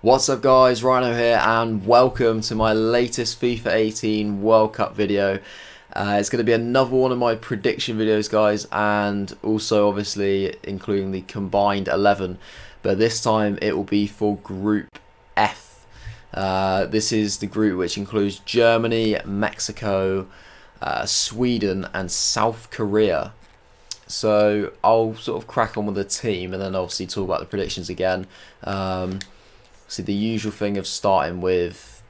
What's up guys, Rhino here and welcome to my latest FIFA 18 World Cup video. It's going to be another one of my prediction videos guys, and also obviously including the combined 11, but this time it will be for Group F. This is the group which includes Germany, Mexico, Sweden and South Korea. So I'll sort of crack on with the team and then obviously talk about the predictions again. See, the usual thing of starting with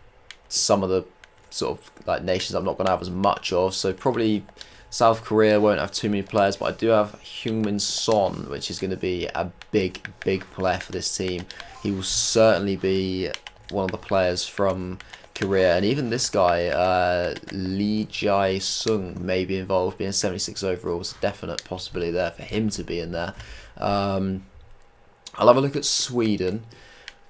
some of the sort of like nations I'm not going to have as much of. So probably South Korea won't have too many players, but I do have Heung-min Son, which is going to be a big player for this team. He will certainly be one of the players from Korea, and even this guy, Lee Jae-sung, may be involved, being 76 overall. It's a definite possibility there for him to be in there. I'll have a look at Sweden.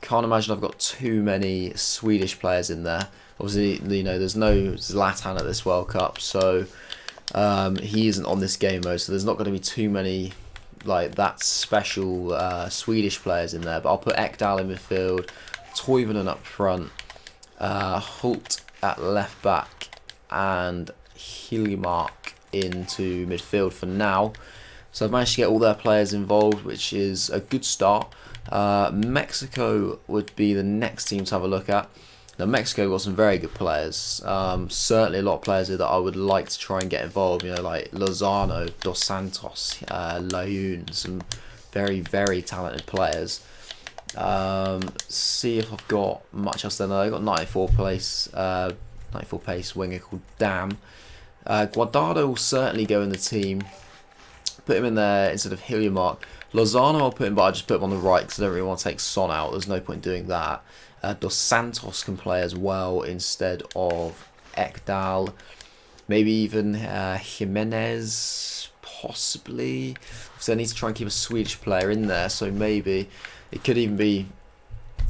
Can't imagine I've got too many Swedish players in there. Obviously, you know, there's no Zlatan at this World Cup, so he isn't on this game mode, so there's not going to be too many like that special Swedish players in there. But I'll put Ekdal in midfield, Toivonen up front, Hult at left back, and Hiljemark into midfield for now. So I've managed to get all their players involved, which is a good start. Mexico would be the next team to have a look at. Now Mexico got some very good players. Certainly a lot of players here that I would like to try and get involved. You know, like Lozano, Dos Santos, Layun, some very talented players. See if I've got much else there. I've got 94 pace winger called Dam. Guardado will certainly go in the team. Put him in there instead of Hiljemark. Lozano I'll put in, but I just put him on the right because I don't really want to take Son out. There's no point doing that. Dos Santos can play as well instead of Ekdal. Maybe even Jimenez, possibly. So I need to try and keep a Swedish player in there, so maybe it could even be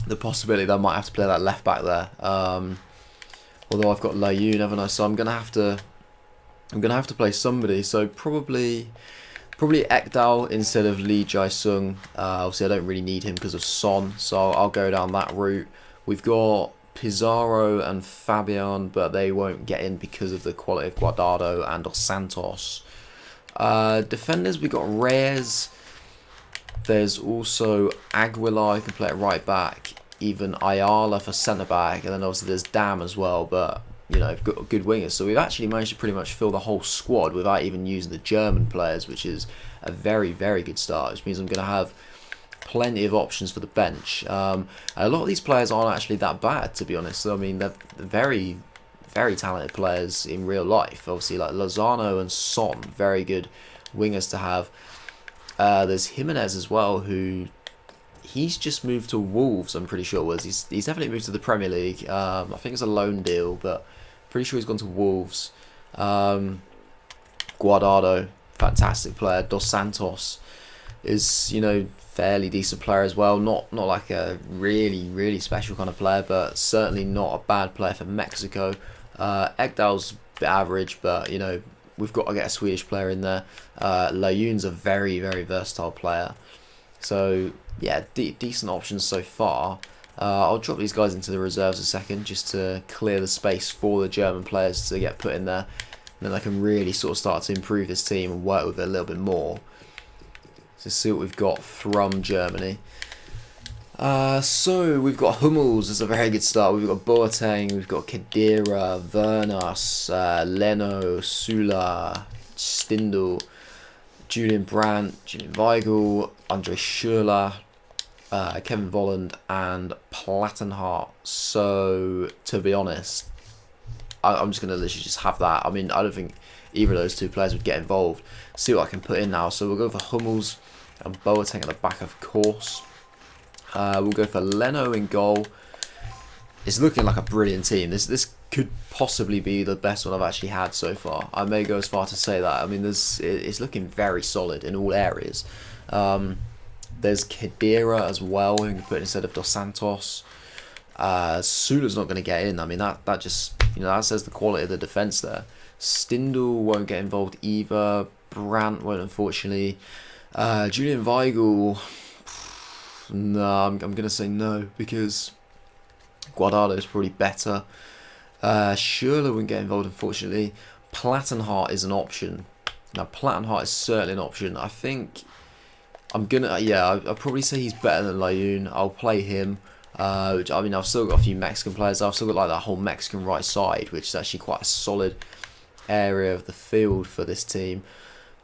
the possibility that I might have to play that left back there. Although I've got Layun, haven't I? So I'm gonna have to play somebody. So probably Ekdal instead of Lee Jae-sung. Obviously I don't really need him because of Son, so I'll go down that route. We've got Pizarro and Fabian, but they won't get in because of the quality of Guardado and Dos Santos. Defenders, we got Reyes. There's also Aguilar, who can play at right back. Even Ayala for centre back, and then obviously there's Dam as well. But you know, we've got good wingers, so we've actually managed to pretty much fill the whole squad without even using the German players, which is a very good start. Which means I'm going to have plenty of options for the bench. And a lot of these players aren't actually that bad, to be honest. So, I mean, they're very talented players in real life. Obviously, like Lozano and Son, very good wingers to have. There's Jimenez as well, who he's just moved to Wolves. I'm pretty sure it was. He's definitely moved to the Premier League. I think it's a loan deal, but pretty sure he's gone to Wolves. Guardado, fantastic player. Dos Santos is, you know, fairly decent player as well. Not like a really special kind of player, but certainly not a bad player for Mexico. Ekdal's a bit average, but you know, we've got to get a Swedish player in there. Layun's a very versatile player. So yeah, decent options so far. I'll drop these guys into the reserves a second just to clear the space for the German players to get put in there. And then I can really sort of start to improve this team and work with it a little bit more. So see what we've got from Germany. So we've got Hummels as a very good start. We've got Boateng, we've got Khedira, Vernas, Leno, Sula, Stindl, Julian Brandt, Julian Weigl, Andre Schürrle, Kevin Volland and Plattenhardt. So to be honest, I'm just going to literally just have that. I mean, I don't think either of those two players would get involved. See what I can put in now. So we'll go for Hummels and Boateng at the back, of course. We'll go for Leno in goal. It's looking like a brilliant team. This could possibly be the best one I've actually had so far. I may go as far to say that. I mean, it's looking very solid in all areas. There's Khedira as well, who can put instead of Dos Santos. Sula's not going to get in. I mean, that just, you know, that says the quality of the defence there. Stindl won't get involved either. Brandt won't, unfortunately. Julian Weigl, no, I'm going to say no, because Guardado is probably better. Schürrle wouldn't get involved, unfortunately. Plattenhardt is an option. Now, Plattenhardt is certainly an option. I think I'm gonna, yeah, I'll probably say he's better than Layun. I'll play him. Which, I mean, I've still got a few Mexican players. I've still got like that whole Mexican right side, which is actually quite a solid area of the field for this team.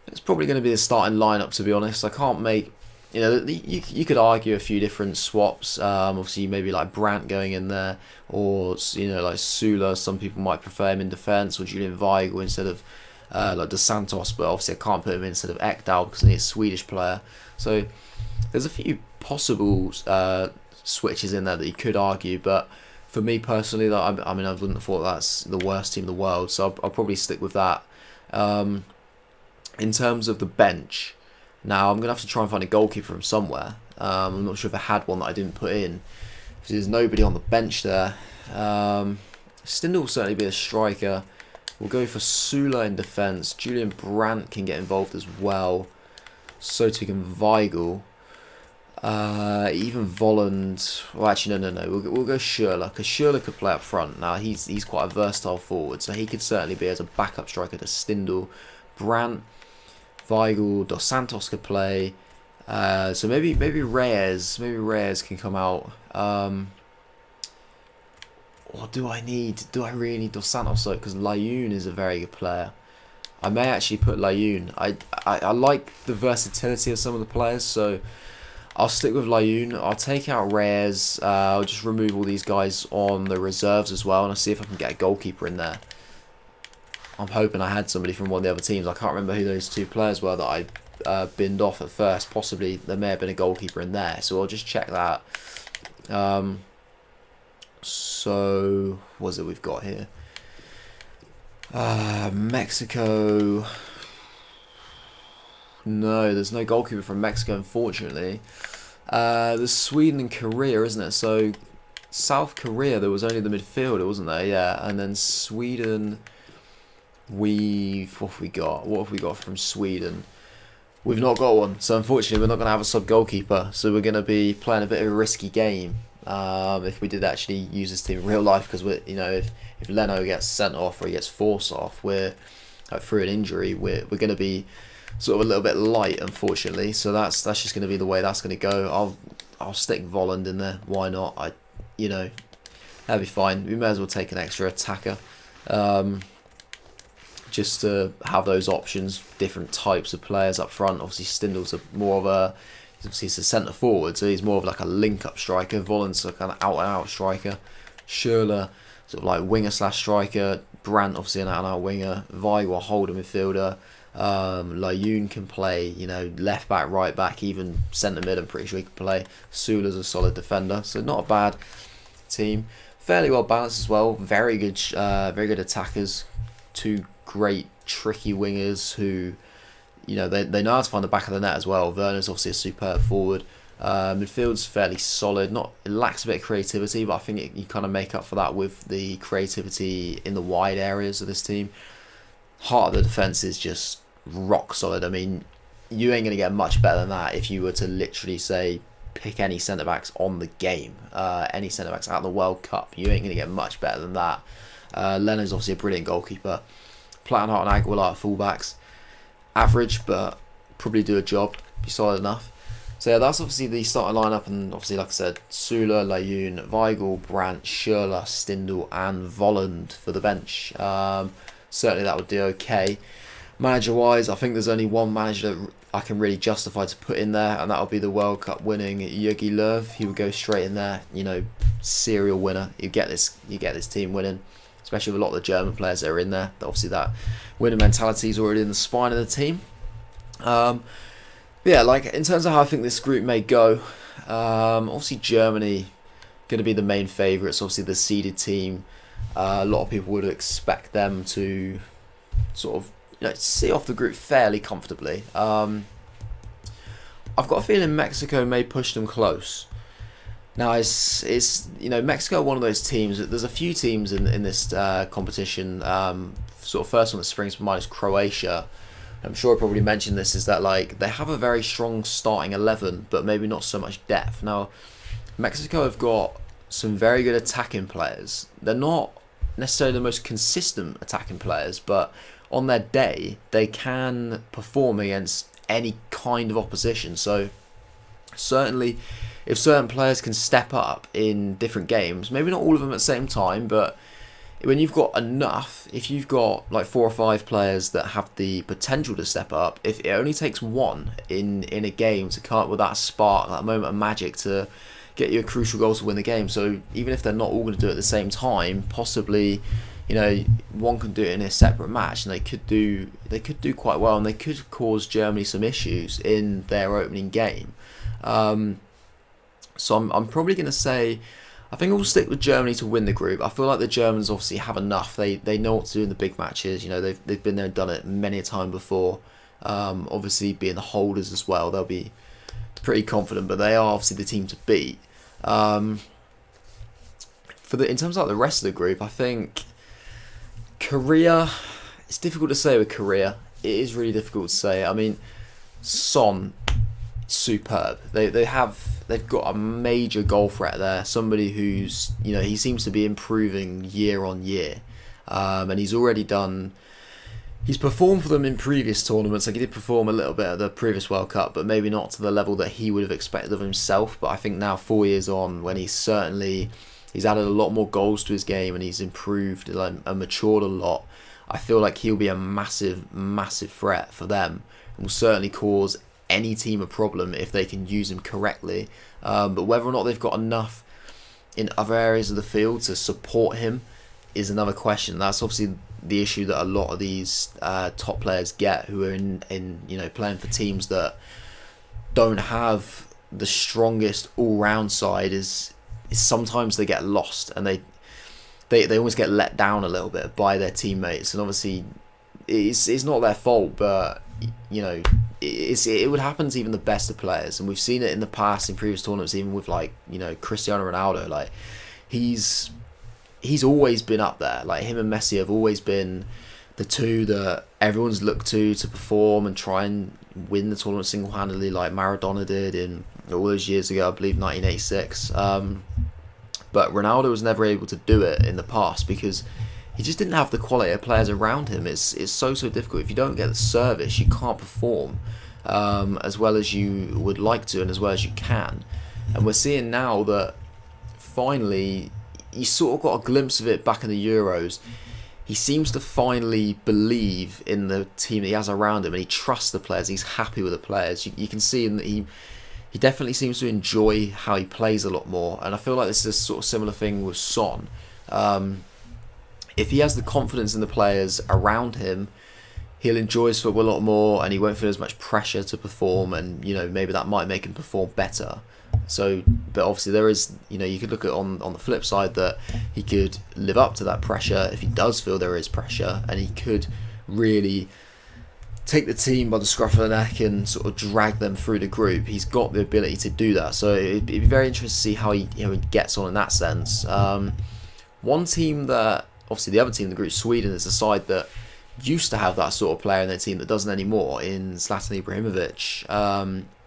It's probably going to be the starting lineup, to be honest. I can't make, you could argue a few different swaps. Obviously, maybe like Brandt going in there, or like Sula. Some people might prefer him in defence, or Julian Weigl instead of like Dos Santos. But obviously, I can't put him instead of Ekdal because he's a Swedish player. So there's a few possible switches in there that you could argue, but for me personally, I mean, I wouldn't have thought that's the worst team in the world, so I'll probably stick with that. In terms of the bench, now I'm going to have to try and find a goalkeeper from somewhere. I'm not sure if I had one that I didn't put in. There's nobody on the bench there. Stindl will certainly be a striker. We'll go for Sula in defence. Julian Brandt can get involved as well. So too can Weigl. Even Volland. Well, actually, no. We'll go Schürrle, because Schürrle could play up front. Now he's quite a versatile forward, so he could certainly be as a backup striker to Stindl. Brandt, Weigl, Dos Santos could play. So maybe Reyes can come out. Or do I really need Dos Santos though? Because Layun is a very good player. I may actually put Layun. I like the versatility of some of the players, so I'll stick with Layun. I'll take out Reyes. I'll just remove all these guys on the reserves as well, and I'll see if I can get a goalkeeper in there. I'm hoping I had somebody from one of the other teams. I can't remember who those two players were that I binned off at first. Possibly there may have been a goalkeeper in there, so I'll just check that. So what is it we've got here? Mexico. No, there's no goalkeeper from Mexico, unfortunately. There's Sweden and Korea, isn't it? So South Korea, there was only the midfielder, wasn't there? Yeah, and then Sweden. What have we got? What have we got from Sweden? We've not got one, so unfortunately we're not going to have a sub goalkeeper. So we're going to be playing a bit of a risky game. If we did actually use this team in real life, because we're, if Leno gets sent off or he gets forced off, we're through an injury, we're going to be sort of a little bit light, unfortunately. So that's just going to be the way that's going to go. I'll stick Volland in there. Why not? That'd be fine. We may as well take an extra attacker, just to have those options, different types of players up front. Obviously, Stindl's more of a, obviously he's a centre forward, so he's more of like a link-up striker. Volland's a kind of out-and-out striker. Schürrle, sort of like winger/striker. Brandt, obviously an out-and-out winger. Weigl, a holding midfielder. Layun can play, left back, right back, even centre mid. I'm pretty sure he can play. Sula's a solid defender, so not a bad team. Fairly well balanced as well. Very good attackers. Two great tricky wingers who, they know how to find the back of the net as well. Werner's obviously a superb forward. Midfield's fairly solid. It lacks a bit of creativity, but I think you kind of make up for that with the creativity in the wide areas of this team. Heart of the defence is just rock solid. I mean, you ain't going to get much better than that if you were to literally say pick any centre backs on the game, any centre backs out of the World Cup. You ain't going to get much better than that. Leno's obviously a brilliant goalkeeper. Plattenhardt and Aguilar fullbacks. Average, but probably do a job. Be solid enough. So yeah, that's obviously the starting lineup, and obviously, like I said, Sula, Layun, Weigl, Brandt, Schürrle, Stindl, and Volland for the bench. Certainly that would do okay. Manager-wise, I think there's only one manager that I can really justify to put in there, and that'll be the World Cup winning Jogi Löw. He would go straight in there. Serial winner. You get this team winning, especially with a lot of the German players that are in there. Obviously, that winning mentality is already in the spine of the team. Yeah, like in terms of how I think this group may go, obviously Germany going to be the main favourites. Obviously, the seeded team. A lot of people would expect them to sort of see off the group fairly comfortably. I've got a feeling Mexico may push them close. Now, it's Mexico are one of those teams. There's a few teams in this competition. Sort of first one that springs to mind is Croatia. I'm sure I probably mentioned this, is that like they have a very strong starting 11, but maybe not so much depth. Now, Mexico have got some very good attacking players. They're not necessarily the most consistent attacking players, but on their day, they can perform against any kind of opposition. So certainly, if certain players can step up in different games, maybe not all of them at the same time, but when you've got enough, if you've got like 4 or 5 players that have the potential to step up, if it only takes one in a game to come up with that spark, that moment of magic to get you a crucial goal to win the game. So even if they're not all going to do it at the same time, possibly, you know, one can do it in a separate match, and they could do quite well, and they could cause Germany some issues in their opening game. So I'm probably going to say, I think I'll stick with Germany to win the group. I feel like the Germans obviously have enough. They know what to do in the big matches. You know, they've been there and done it many a time before. Obviously being the holders as well, they'll be pretty confident, but they are obviously the team to beat. In terms of like the rest of the group, I think Korea. It's difficult to say with Korea. It is really difficult to say. I mean, Son, superb. They've got a major goal threat there. Somebody who's, you know, he seems to be improving year on year, and he's already done. He's performed for them in previous tournaments. Like, he did perform a little bit at the previous World Cup, but maybe not to the level that he would have expected of himself. But I think now, 4 years on, when he's added a lot more goals to his game, and he's improved and matured a lot, I feel like he'll be a massive, massive threat for them, and will certainly cause any team a problem if they can use him correctly. But whether or not they've got enough in other areas of the field to support him is another question. That's obviously the issue that a lot of these top players get, who are in you know, playing for teams that don't have the strongest all-round side. Is sometimes they get lost, and they always get let down a little bit by their teammates. And obviously it's not their fault, but you know, it would happen to even the best of players, and we've seen it in the past in previous tournaments, even with, like, you know, Cristiano Ronaldo. Like, he's always been up there. Like, him and Messi have always been the two that everyone's looked to perform and try and win the tournament single-handedly, like Maradona did in all those years ago, I believe 1986. But Ronaldo was never able to do it in the past because he just didn't have the quality of players around him. It's so difficult. If you don't get the service, you can't perform as well as you would like to, and as well as you can. And we're seeing now that finally, you sort of got a glimpse of it back in the Euros. He seems to finally believe in the team that he has around him, and he trusts the players. He's happy with the players. You can see that he definitely seems to enjoy how he plays a lot more. And I feel like this is a sort of similar thing with Son. If he has the confidence in the players around him, he'll enjoy his football a lot more, and he won't feel as much pressure to perform, and, you know, maybe that might make him perform better. So, but obviously there is, you know, you could look at on the flip side that he could live up to that pressure if he does feel there is pressure, and he could really take the team by the scruff of the neck and sort of drag them through the group. He's got the ability to do that, so it'd be very interesting to see how he gets on in that sense. One team that, obviously the other team in the group, Sweden, is a side that used to have that sort of player in their team that doesn't anymore, in Zlatan Ibrahimovic.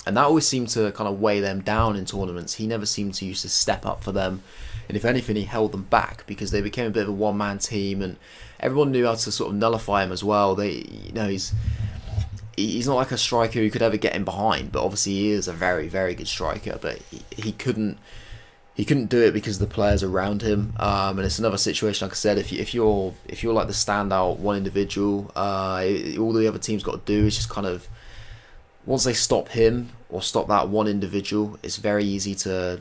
And that always seemed to kind of weigh them down in tournaments. He never seemed to used to step up for them, and if anything, he held them back because they became a bit of a one-man team, and everyone knew how to sort of nullify him as well. He's not like a striker who could ever get in behind, but obviously he is a very, very good striker. But he couldn't do it because of the players around him. And it's another situation, like I said, if you're like the standout one individual, all the other team's got to do is just kind of, once they stop him or stop that one individual, it's very easy to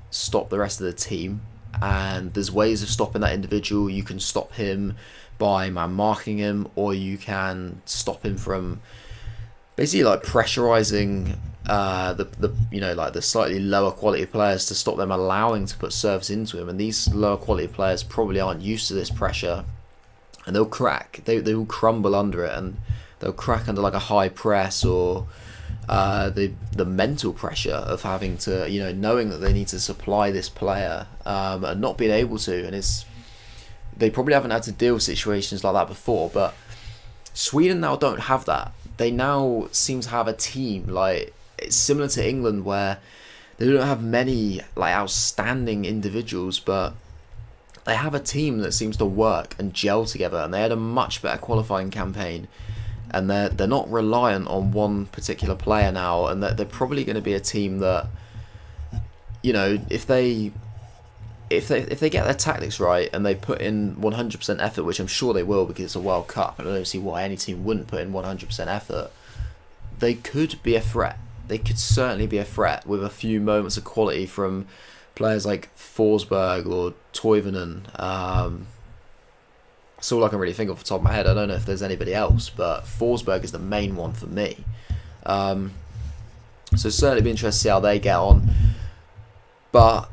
stop the rest of the team. And there's ways of stopping that individual. You can stop him by marking him, or you can stop him from basically like pressurizing the slightly lower quality players, to stop them allowing to put serves into him. And these lower quality players probably aren't used to this pressure, and they'll crack. They will crumble under it, and they'll crack under like a high press, or the mental pressure of having to, you know, knowing that they need to supply this player and not being able to. And they probably haven't had to deal with situations like that before, but Sweden now don't have that. They now seem to have a team, like, it's similar to England, where they don't have many like outstanding individuals, but they have a team that seems to work and gel together, and they had a much better qualifying campaign, and they're not reliant on one particular player now, and they're probably going to be a team that, you know, if they get their tactics right and they put in 100% effort, which I'm sure they will because it's a World Cup, and I don't see why any team wouldn't put in 100% effort, they could be a threat. They could certainly be a threat with a few moments of quality from players like Forsberg or Toivonen. That's all I can really think off the top of my head. I don't know if there's anybody else, but Forsberg is the main one for me. So certainly be interested to see how they get on. But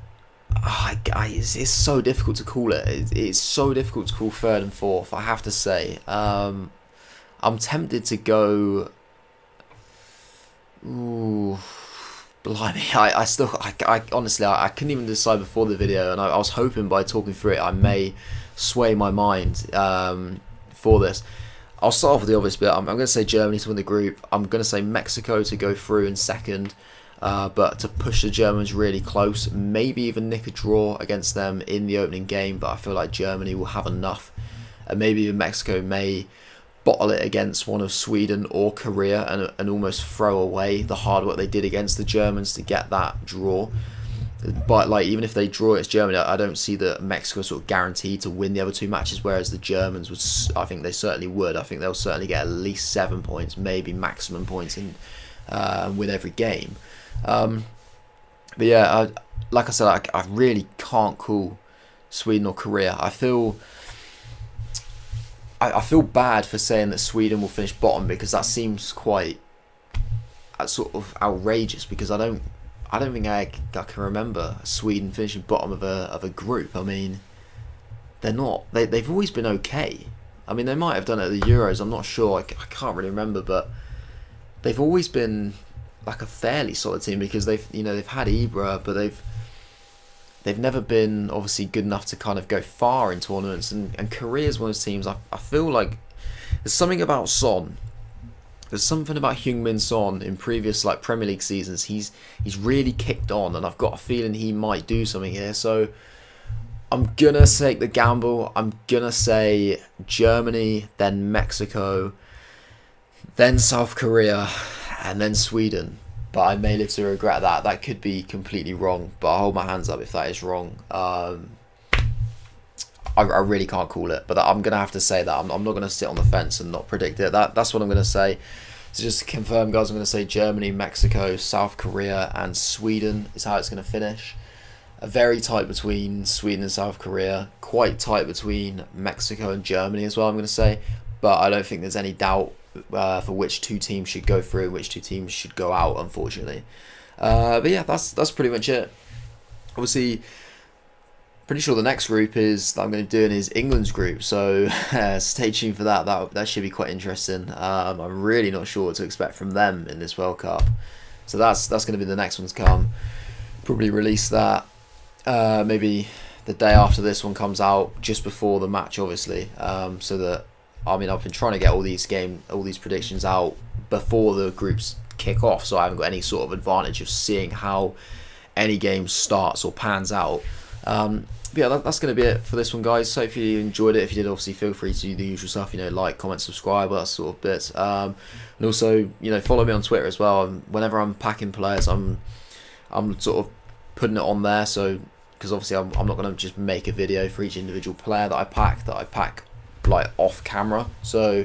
it's so difficult to call it. It's so difficult to call third and fourth, I have to say. I'm tempted to go... Ooh, blimey! I honestly couldn't even decide before the video, and I was hoping by talking through it I may sway my mind for this. I'll start off with the obvious bit. I'm going to say Germany to win the group. I'm going to say Mexico to go through in second, but to push the Germans really close. Maybe even nick a draw against them in the opening game, but I feel like Germany will have enough, and maybe even Mexico may bottle it against one of Sweden or Korea and almost throw away the hard work they did against the Germans to get that draw. But like, even if they draw against Germany, I don't see that Mexico sort of guaranteed to win the other two matches, whereas the Germans would, I think they certainly would. I think they'll certainly get at least 7 points, maybe maximum points in win every game. But yeah, like I said, I really can't call Sweden or Korea. I feel bad for saying that Sweden will finish bottom, because that seems quite sort of outrageous, because I don't think I can remember Sweden finishing bottom of a group. I mean, they're not. They've always been okay. I mean, they might have done it at the Euros. I'm not sure. I can't really remember, but they've always been like a fairly solid team, because they've had Ibra, but they've never been obviously good enough to kind of go far in tournaments. And Korea's one of those teams. I feel like there's something about Son. There's something about Heung-min Son in previous like Premier League seasons. He's really kicked on, and I've got a feeling he might do something here. So I'm gonna take the gamble. I'm gonna say Germany, then Mexico, then South Korea, and then Sweden. But I may live to regret that. That could be completely wrong, but I'll hold my hands up if that is wrong. I really can't call it, but I'm going to have to say that. I'm not going to sit on the fence and not predict it. That's what I'm going to say. So just to confirm, guys, I'm going to say Germany, Mexico, South Korea, and Sweden is how it's going to finish. Very tight between Sweden and South Korea. Quite tight between Mexico and Germany as well, I'm going to say. But I don't think there's any doubt for which two teams should go through, which two teams should go out, unfortunately. But yeah, that's pretty much it. Obviously, pretty sure the next group that I'm going to do is England's group, so stay tuned for that. That should be quite interesting. I'm really not sure what to expect from them in this World Cup, so that's going to be the next one to come. Probably release that maybe the day after this one comes out, just before the match, obviously, so that, I mean, I've been trying to get all these predictions out before the groups kick off, so I haven't got any sort of advantage of seeing how any game starts or pans out. But yeah, that's going to be it for this one, guys. So if you enjoyed it, if you did, obviously feel free to do the usual stuff, like, comment, subscribe, that sort of bits. And also, follow me on Twitter as well. Whenever I'm packing players, I'm sort of putting it on there, so because obviously I'm not going to just make a video for each individual player that I pack like off camera. So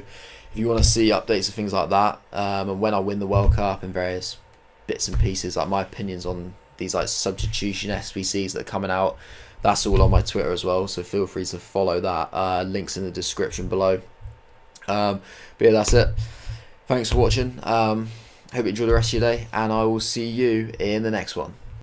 if you want to see updates of things like that, and when I win the World Cup and various bits and pieces, like my opinions on these like substitution SBCs that are coming out, that's all on my Twitter as well, so feel free to follow that. Links in the description below. But yeah, that's it. Thanks for watching. Hope you enjoy the rest of your day, and I will see you in the next one.